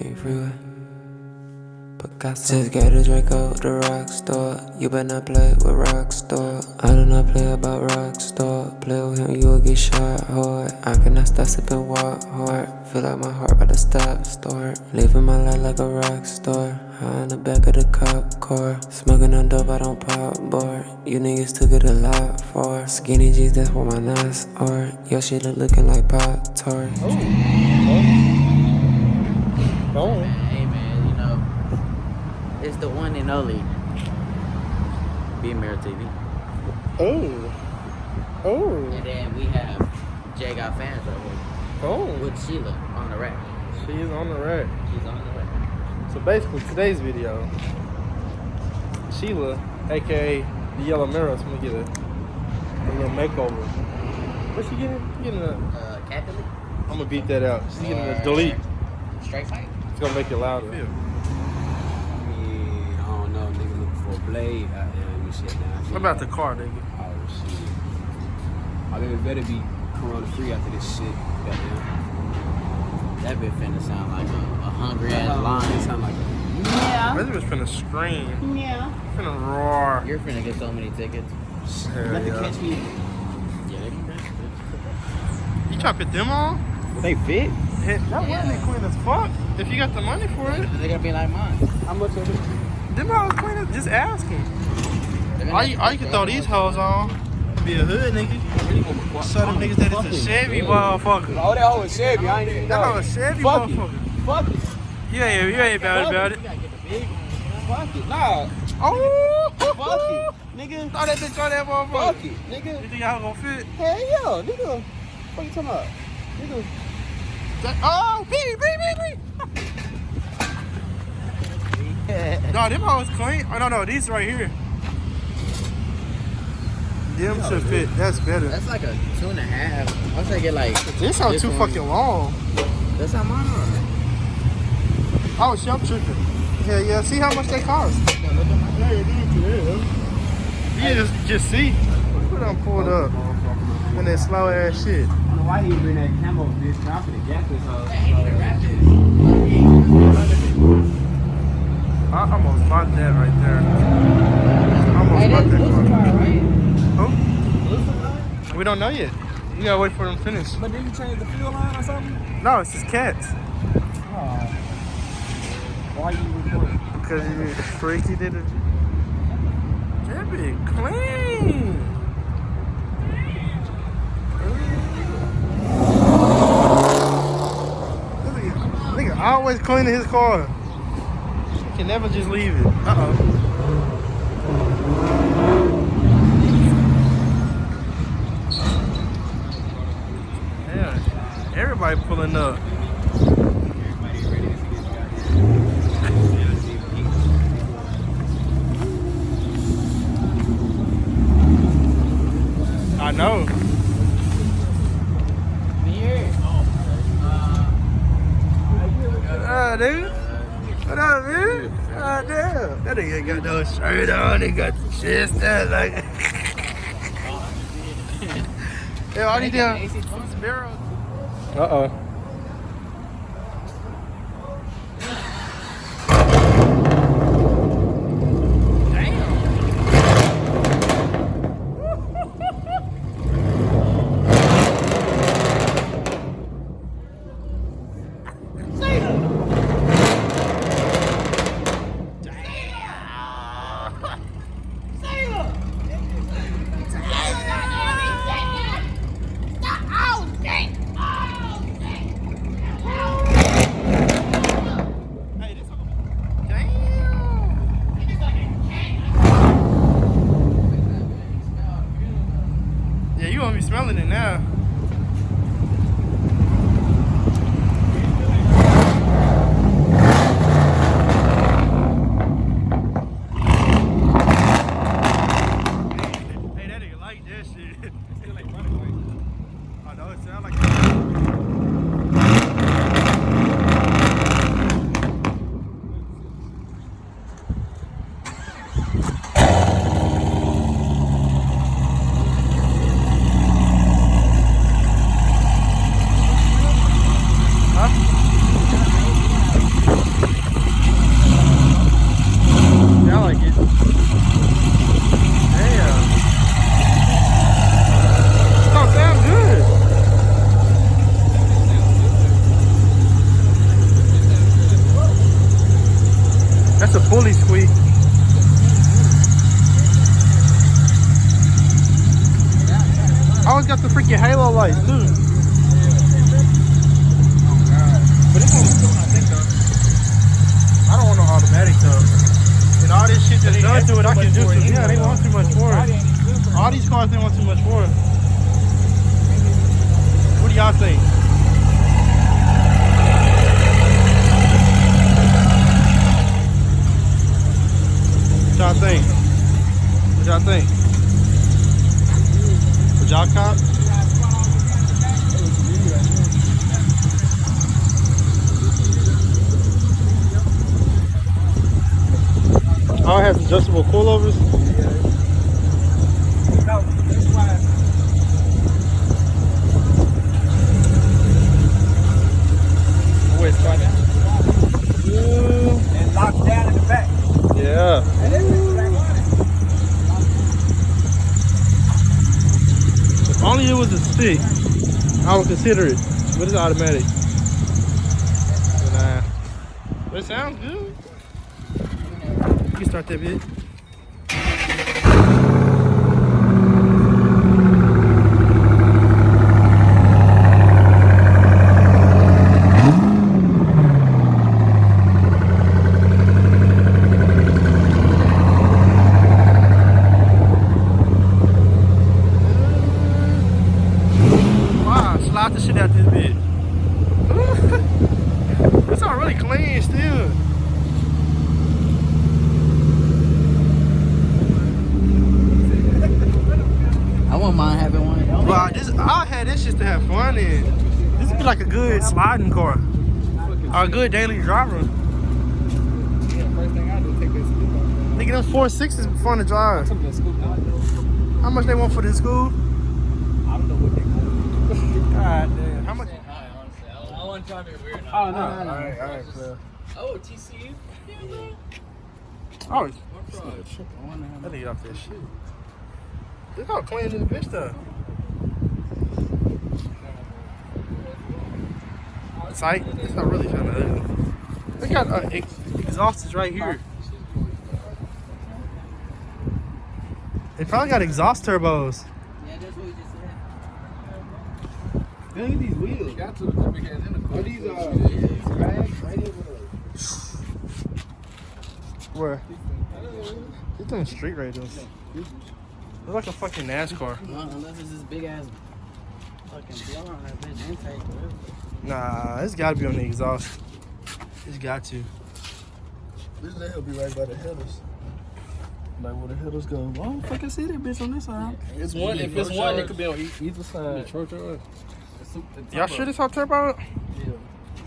King Freeway. Picasso. Just get a Draco, the rock star. You better not play with Rockstar. I do not play about Rockstar. Play with him, you will get shot hard. I cannot stop sipping, walk hard. Feel like my heart about to start. Living my life like a rock star. High in the back of the cop car. Smoking on dope, I don't pop bar. You niggas took it a lot far. Skinny jeans, that's what my nuts are. Your shit looking like Pop-Tart. Oh. Hey man, you know, it's the one and only Beamer TV. Oh. And then we have Jay got fans right here. Oh. With Sheila on the rack. She's on the rack. She's on the rack. So basically, today's video, Sheila, aka the Yellow Mirror, is gonna get a little makeover. What's she getting? Getting a Catholic? I'm gonna beat that out. She's getting a delete. Straight fight? It's gonna make it louder. I don't know, nigga looking for a blade out there and shit now. What about the car, nigga? Oh shit. I mean, it better be corona free after this shit. Goddamn. That bitch finna sound like a hungry ass lion. Sound like a Yeah. This bitch finna scream. Yeah. Finna roar. You're finna get so many tickets. Hell let the yeah. catch me. Yeah, they can catch You try to put them on? They fit? That Yeah. would be clean as fuck if you got the money for it. They're gonna be like mine. How much of it? Them hoes clean as, just ask him. All you can throw these hoes on. Be a hood nigga. Show them niggas that it's a Chevy motherfucker. Oh, that hoe is Chevy. I ain't even That know. hoe a Chevy Fuck it. motherfucker. Fuck it. You ain't about it. You gotta get the big one. Fuck it. Nah. Oh! Fuck it. Nigga. Throw that bitch on that motherfucker. Fuck it. Nigga. You think y'all gonna fit? Hell yeah. Nigga. What you talking about? Nigga. Oh, beep. No, them hoes clean. Oh, no, these right here. Them should fit. That's better. That's like a 2.5. I'll take it like. This hoe too one. fucking long. That's how mine are. Oh, shit, I'm tripping. Hell yeah, see how much they cost. You just see. Put them pulled up. And that slow ass shit. I don't know why he bring that camo bitch. I'm finna gap this hoe. I almost bought that right there. Almost bought that car. Who? We don't know yet. You gotta wait for them to finish. But did you change the fuel line or something? No, it's just cats. Oh. Why you recording? Because you freaky did it. That be clean. Nigga always cleaning his car. He can never just leave it. Yeah, everybody pulling up. I know. Dude. What up, man? God damn. That nigga got no shirt on. He got the chest out like. Yeah, all he doing. Uh-oh. That's a fully squeak. I always got the freaking halo lights too. But it's only two, I think though. I don't want no automatic though. And all this shit that's done to it, I can do too. Yeah, they want too much for it. All these cars, they want too much for it. What do y'all think? What y'all think? What y'all think? Would y'all cop? Oh, it has adjustable coilovers. Wait, start down. And lock down in the back. Yeah. If only it was a stick, I would consider it. But it's automatic. Nah. But it sounds good. You can start that bit. Wow, slide the shit out this bit. It's not really clean still. I wouldn't mind having one. Well, I had this just to have fun in. This would be like a good sliding car. Or a good daily driver. Yeah, first thing I do is take that scoop off. Nigga, them 4.6s be fun to drive. Took that scoop off. How much they want for this school? I don't know what they call it. God damn. How much? I wasn't trying to be weird. Oh, no. Alright, so. Oh, TCU? Oh, I that nigga off that shit. Look how clean this bitch though. Sight? It's not really kind of ugly. They got exhausts right here. They probably got exhaust turbos. Yeah, that's what we just said. Look at these wheels. Got to the big ass in the car. Are these bags right here? Where? These them street radios. They're like a fucking NASCAR. Unless it's this big ass fucking blower on that bitch intake. Whatever. Nah, it's gotta be on the exhaust. It's got to. This will be right by the headers. Like where the headers go. I don't fucking see that bitch on this side. It's one. If it's one, it could be on either side. Y'all sure this hot turbo? Yeah.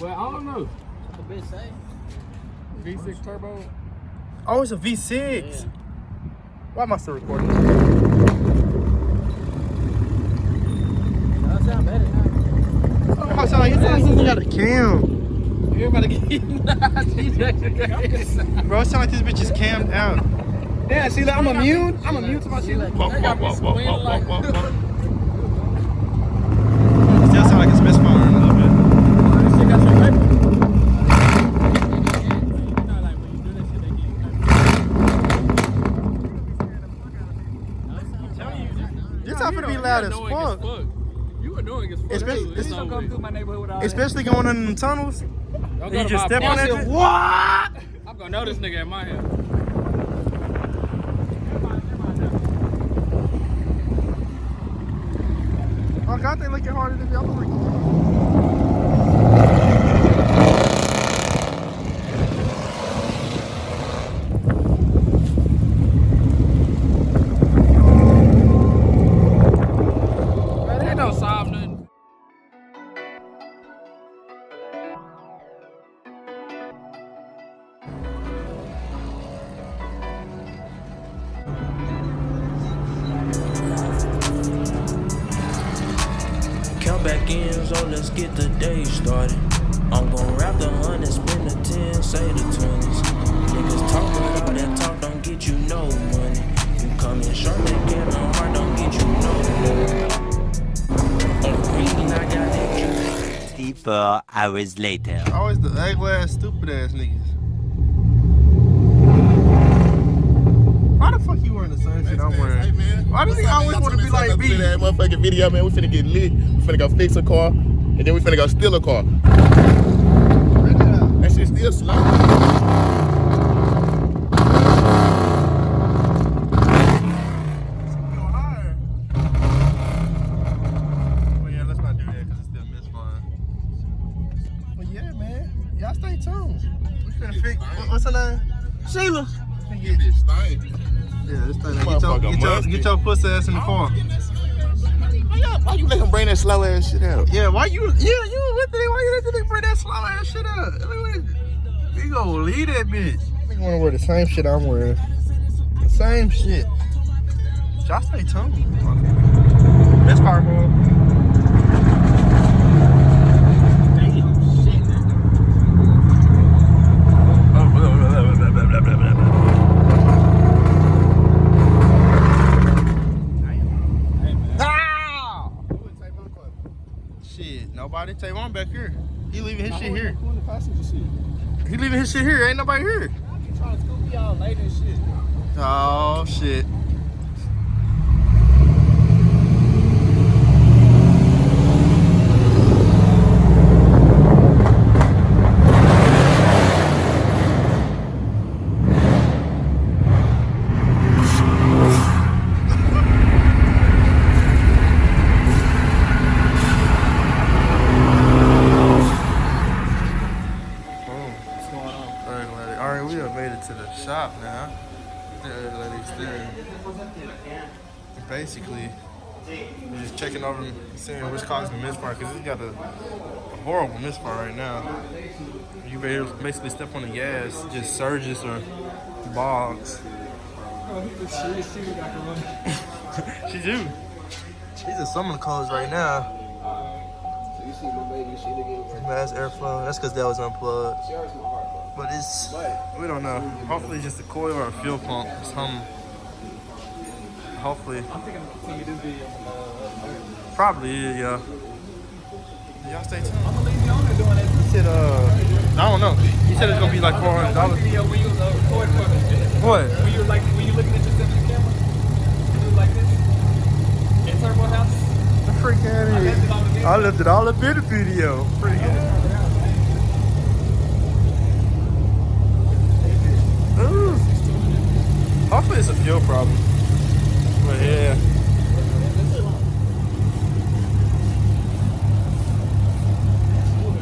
Well, I don't know. What the bitch say? V6 turbo. Oh, it's a V6. Yeah. Why am I still recording? That sound better now. Oh, it sound like you got a cam. Everybody get Bro, it sound like this bitch is cammed out. Yeah, see, like, I'm immune. I'm immune to my shit. Still sound like it's misfiring a little bit. This shit got some paper. This time to be loud as fuck. You annoying as fuck. Especially going in the tunnels. You just step on that shit. What? I'm gonna know this nigga in my head. Oh God, they looking harder than the other one. That don't solve nothing. Count back in, so let's get the day started. I'm gon' wrap the 100, spin the 10, say the 20s. Niggas talk, but all that talk don't get you no money. You come in short, they get no heart, don't get you no money. On the green, I got that. 24 hours later. Always the ugly ass, stupid ass niggas. Why the fuck you wearing the same shit I'm wearing? Hey, man. Why does he always want to be like me? That motherfucking video, man. We finna get lit. We finna go fix a car, and then we finna go steal a car. That shit still slow. Well, yeah, let's not do that because it's still misfire. But yeah, man. Y'all stay tuned. We finna fix. What's her name? Sheila. Get this thing. Yeah, this thing. Get Motherfucker your pussy ass in the car. Why you let him bring that slow ass shit out? Yeah, why you? Yeah, you with it? Why you let the nigga bring that slow ass shit out? We gonna leave that bitch. Nigga wanna wear the same shit I'm wearing. The same shit. Y'all stay tuned. That's powerful. Shit, nobody. Tavon back here. He leaving his shit here. He leaving his shit here. Ain't nobody here. You trying to scoop me out late and shit. Oh shit. To the shop now. Basically, we're just checking over and seeing what's causing the misfire because it's got a horrible misfire right now. You basically step on the gas, it just surges or bogs. She do. She's in summer clothes right now. Mass airflow. That's because that was unplugged. But it's, we don't know. Hopefully it's just a coil or a fuel pump or something. Hopefully. I'm thinking of continue this video. Probably is, yeah. Y'all stay tuned. I'm gonna leave you on there doing that. He said, I don't know. He said it's gonna be like $400. Video when you was recording for this shit. What? When you looking at yourself in the camera, you was like this. In Turbo House. The freak out of here. I left it all up in the video. Pretty good. Ooh. Hopefully it's a fuel problem. But yeah.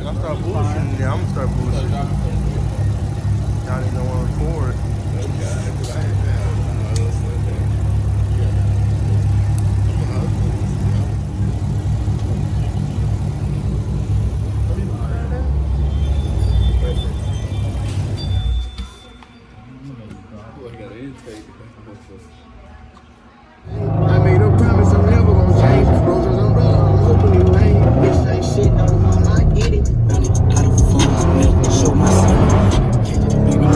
I'll start bullshitting. Yeah, I'm gonna start bullshitting. Y'all didn't know what to record. I made no promise I'm never gonna change. Roses on red, I'm hoping you ain't. Bitch ain't shit, no, I get it. How the fuck make me show myself? Can you baby?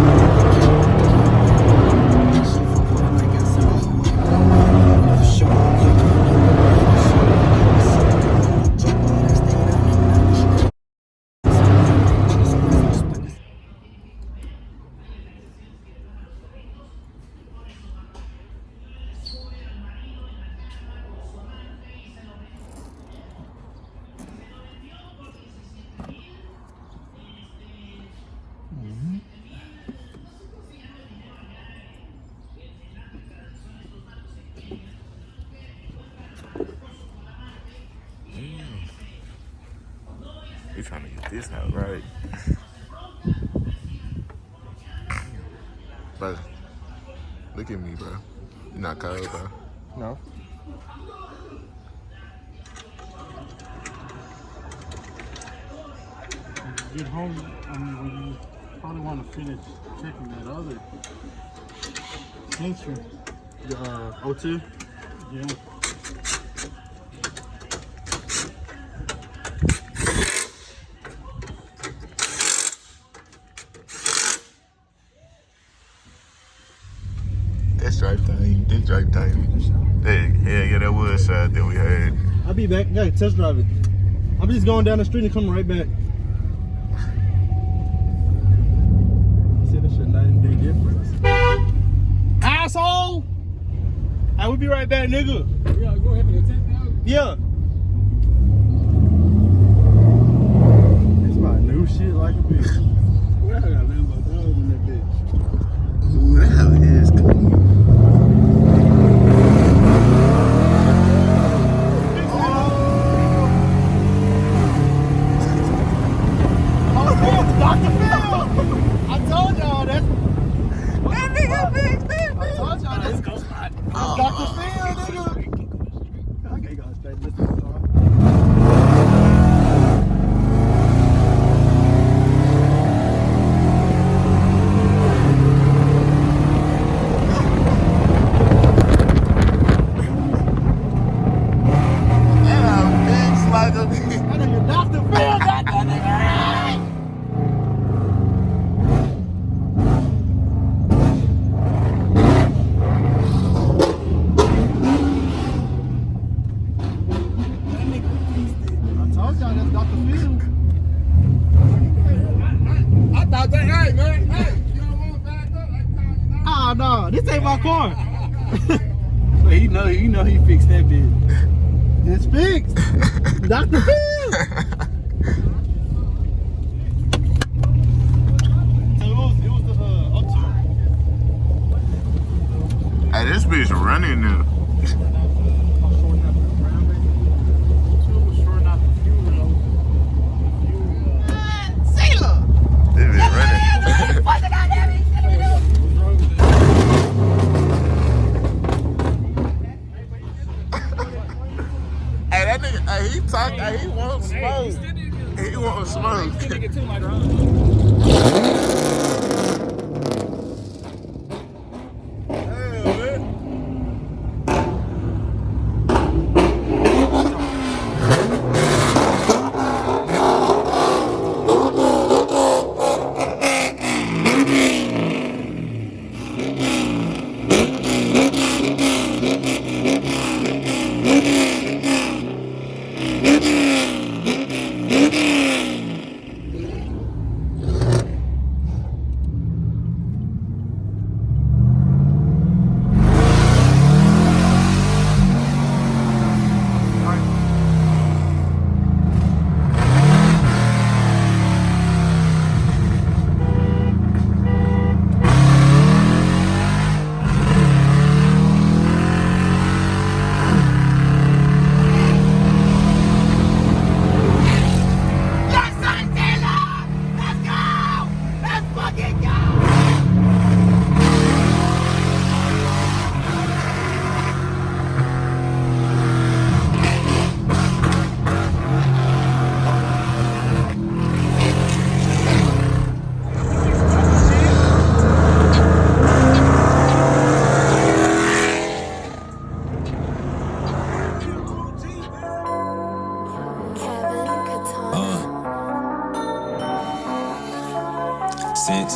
We trying to get this out right. Bro, look at me, bro. You not cold, bro? No. Get home, I mean, when you probably want to finish checking that other sensor. The O2? Yeah. This drive time. Yeah, that was shot that we had. I'll be back. Gotta test drive it. I'm just going down the street and coming right back. See, this shit night and day difference. Asshole! I will be right back, nigga. Yeah, go ahead and take that. Yeah. It's my new shit like a bitch. Well, I got Lambo dogs in that bitch. Ooh, that hell is clean. Dr. Phil! I told y'all that. That nigga big, I told y'all that's Dr. Phil, nigga. I can't go straight to this car. That nigga Dr. Phil got that nigga. I told y'all that's Dr. Phil. I thought that, hey, man, hey, you don't want to back up? Ah, no, this ain't my car. But you know he fixed that bitch. It's fixed. Dr. Phil. So it was the up to. Hey, this bitch running now. This bitch running. Hey, that nigga, hey, he talk, hey, he won't smoke. He won't smoke. Sense.